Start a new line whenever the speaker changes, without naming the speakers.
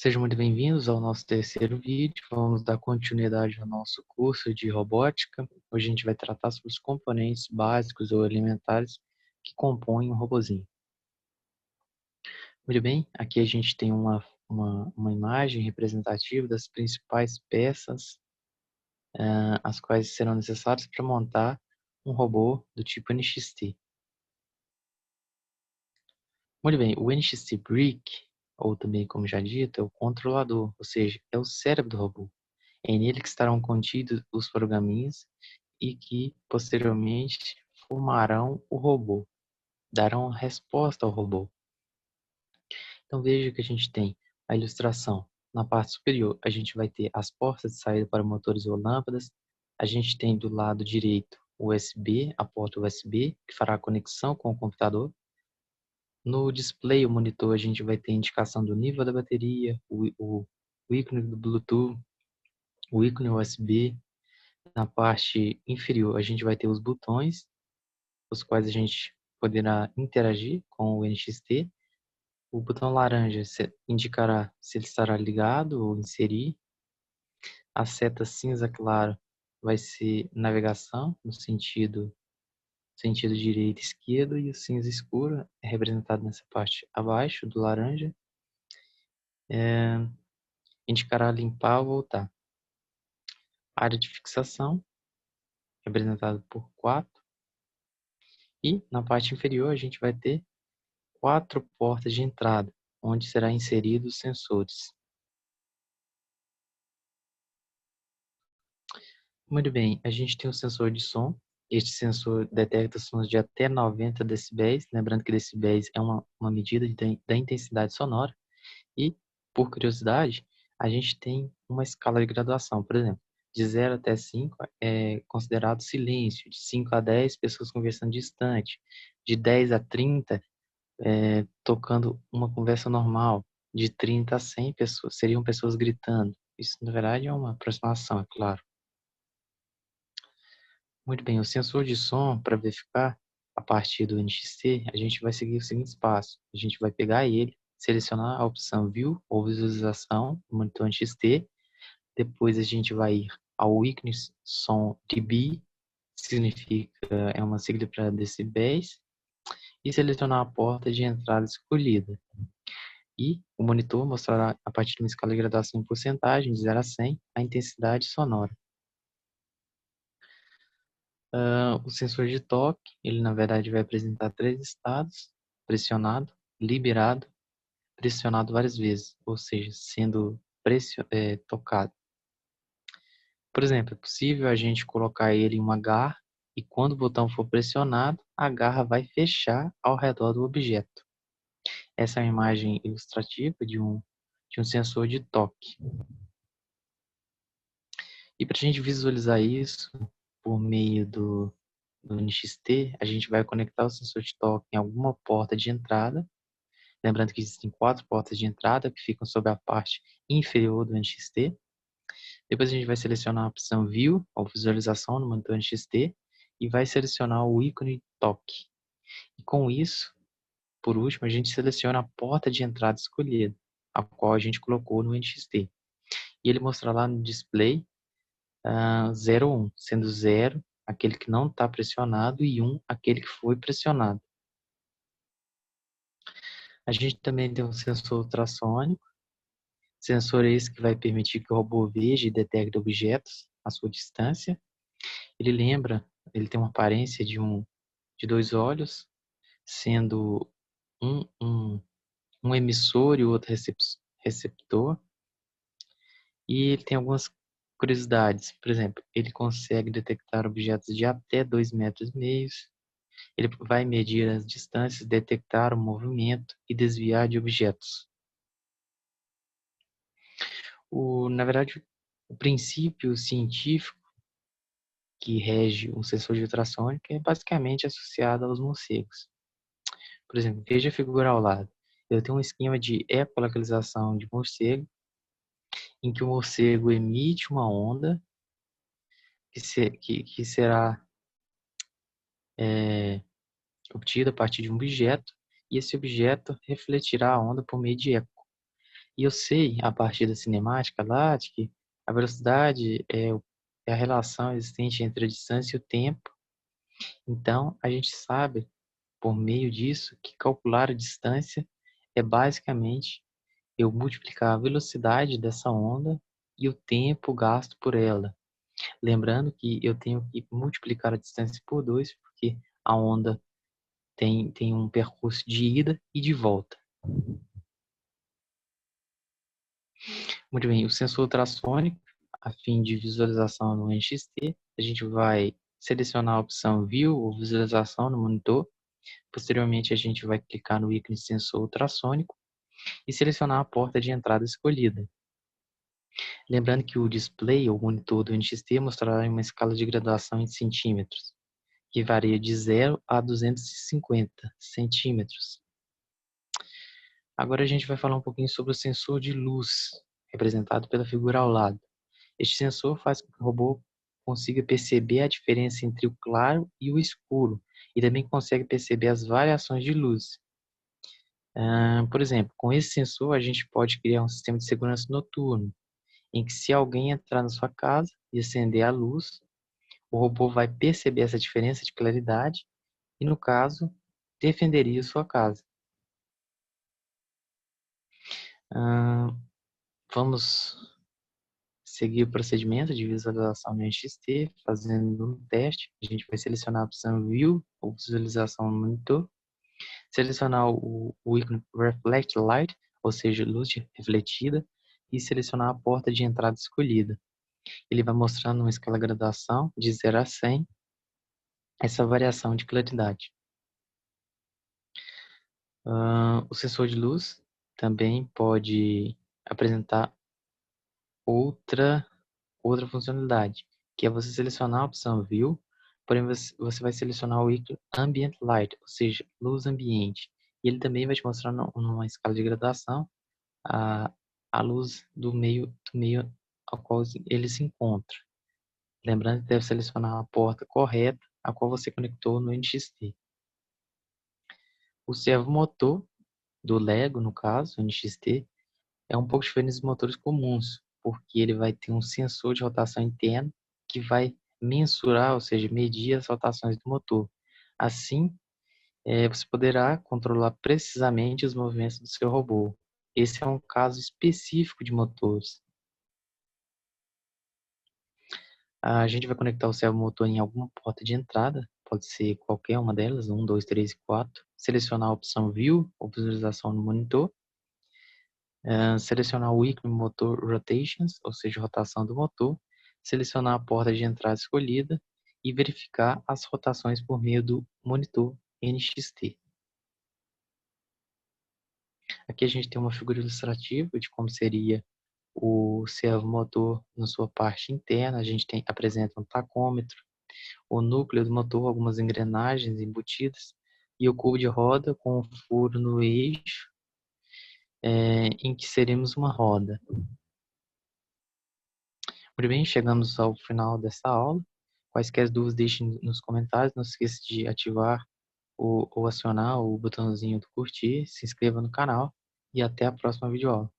Sejam muito bem-vindos ao nosso terceiro vídeo. Vamos dar continuidade ao nosso curso de robótica. Hoje a gente vai tratar sobre os componentes básicos ou elementares que compõem um robozinho. Muito bem, aqui a gente tem uma imagem representativa das principais peças, as quais serão necessárias para montar um robô do tipo NXT. Muito bem, o NXT Brick, ou também como já dito, é o controlador, ou seja, é o cérebro do robô. É nele que estarão contidos os programinhas e que, posteriormente, formarão o robô, darão resposta ao robô. Então veja que a gente tem a ilustração. Na parte superior, a gente vai ter as portas de saída para motores ou lâmpadas. A gente tem do lado direito o USB, a porta USB, que fará a conexão com o computador. No display, o monitor, a gente vai ter a indicação do nível da bateria, o ícone do Bluetooth, o ícone USB. Na parte inferior, a gente vai ter os botões, os quais a gente poderá interagir com o NXT. O botão laranja indicará se ele estará ligado ou inserir. A seta cinza claro vai ser navegação, no sentido direito e esquerdo, e o cinza escuro é representado nessa parte abaixo do laranja. Indicará limpar ou voltar. Área de fixação, representada por 4. E na parte inferior a gente vai ter 4 portas de entrada, onde será inseridos os sensores. Muito bem, a gente tem um sensor de som. Este sensor detecta sons de até 90 decibéis, lembrando que decibéis é uma medida da intensidade sonora. E, por curiosidade, a gente tem uma escala de graduação. Por exemplo, de 0 até 5 é considerado silêncio, de 5 a 10, pessoas conversando distante, de 10 a 30, tocando uma conversa normal, de 30 a 100 pessoas, seriam pessoas gritando. Isso, na verdade, é uma aproximação, é claro. Muito bem, o sensor de som, para verificar a partir do NXT, a gente vai seguir o seguinte passo. A gente vai pegar ele, selecionar a opção View ou Visualização do monitor NXT. Depois a gente vai ir ao ícone som dB, significa, é uma sigla para decibéis, e selecionar a porta de entrada escolhida. E o monitor mostrará, a partir de uma escala de graduação em porcentagem, de 0 a 100, a intensidade sonora. O sensor de toque, ele na verdade vai apresentar 3 estados: pressionado, liberado, pressionado várias vezes, ou seja, sendo tocado. Por exemplo, é possível a gente colocar ele em uma garra e quando o botão for pressionado, a garra vai fechar ao redor do objeto. Essa é uma imagem ilustrativa de um sensor de toque. E para a gente visualizar isso por meio do NXT, a gente vai conectar o sensor de toque em alguma porta de entrada. Lembrando que existem 4 portas de entrada que ficam sobre a parte inferior do NXT. Depois a gente vai selecionar a opção View, ou visualização no monitor NXT, e vai selecionar o ícone toque. E com isso, por último, a gente seleciona a porta de entrada escolhida, a qual a gente colocou no NXT. E ele mostra lá no display 0 ou 1, sendo 0 aquele que não está pressionado e 1 aquele que foi pressionado. A gente também tem um sensor ultrassônico, sensor esse que vai permitir que o robô veja e detecte objetos à sua distância. Ele tem uma aparência de 2 olhos, sendo um emissor e o outro receptor. E ele tem algumas curiosidades. Por exemplo, ele consegue detectar objetos de até 2,5 metros. Ele vai medir as distâncias, detectar o movimento e desviar de objetos. Na verdade, o princípio científico que rege um sensor de ultrassônico é basicamente associado aos morcegos. Por exemplo, veja a figura ao lado. Eu tenho um esquema de ecolocalização de morcego, em que o morcego emite uma onda que será obtida a partir de um objeto, e esse objeto refletirá a onda por meio de eco. E eu sei, a partir da cinemática lá, de que a velocidade é a relação existente entre a distância e o tempo. Então, a gente sabe, por meio disso, que calcular a distância é basicamente eu multiplicar a velocidade dessa onda e o tempo gasto por ela. Lembrando que eu tenho que multiplicar a distância por 2, porque a onda tem um percurso de ida e de volta. Muito bem, o sensor ultrassônico, a fim de visualização no NXT, a gente vai selecionar a opção View ou visualização no monitor. Posteriormente, a gente vai clicar no ícone sensor ultrassônico e selecionar a porta de entrada escolhida. Lembrando que o display ou monitor do NXT mostrará uma escala de graduação em centímetros, que varia de 0 a 250 centímetros. Agora a gente vai falar um pouquinho sobre o sensor de luz, representado pela figura ao lado. Este sensor faz com que o robô consiga perceber a diferença entre o claro e o escuro, e também consegue perceber as variações de luz. Por exemplo, com esse sensor a gente pode criar um sistema de segurança noturno, em que se alguém entrar na sua casa e acender a luz, o robô vai perceber essa diferença de claridade e, no caso, defenderia sua casa. Vamos seguir o procedimento de visualização no NXT, fazendo um teste. A gente vai selecionar a opção View, ou visualização no monitor, selecionar o ícone Reflect Light, ou seja, luz refletida, e selecionar a porta de entrada escolhida. Ele vai mostrando uma escala de graduação de 0 a 100, essa variação de claridade. O sensor de luz também pode apresentar outra funcionalidade, que é você selecionar a opção View, porém você vai selecionar o ícone Ambient Light, ou seja, luz ambiente. E ele também vai te mostrar numa escala de graduação a, a luz do meio ao qual ele se encontra. Lembrando que deve selecionar a porta correta a qual você conectou no NXT. O servomotor do Lego, no caso, NXT, é um pouco diferente dos motores comuns, porque ele vai ter um sensor de rotação interno que vai mensurar, ou seja, medir as rotações do motor. Assim, você poderá controlar precisamente os movimentos do seu robô. Esse é um caso específico de motores. A gente vai conectar o servomotor em alguma porta de entrada, pode ser qualquer uma delas, 1, 2, 3 e 4. Selecionar a opção View, ou visualização no monitor. Selecionar o ícone motor Rotations, ou seja, rotação do motor. Selecionar a porta de entrada escolhida e verificar as rotações por meio do monitor NXT. Aqui a gente tem uma figura ilustrativa de como seria o servomotor na sua parte interna. A gente apresenta um tacômetro, o núcleo do motor, algumas engrenagens embutidas e o cubo de roda com um furo no eixo em que seremos uma roda. Muito bem, chegamos ao final dessa aula. Quaisquer dúvidas, deixem nos comentários. Não se esqueça de ativar ou acionar o botãozinho do curtir, se inscreva no canal e até a próxima videoaula.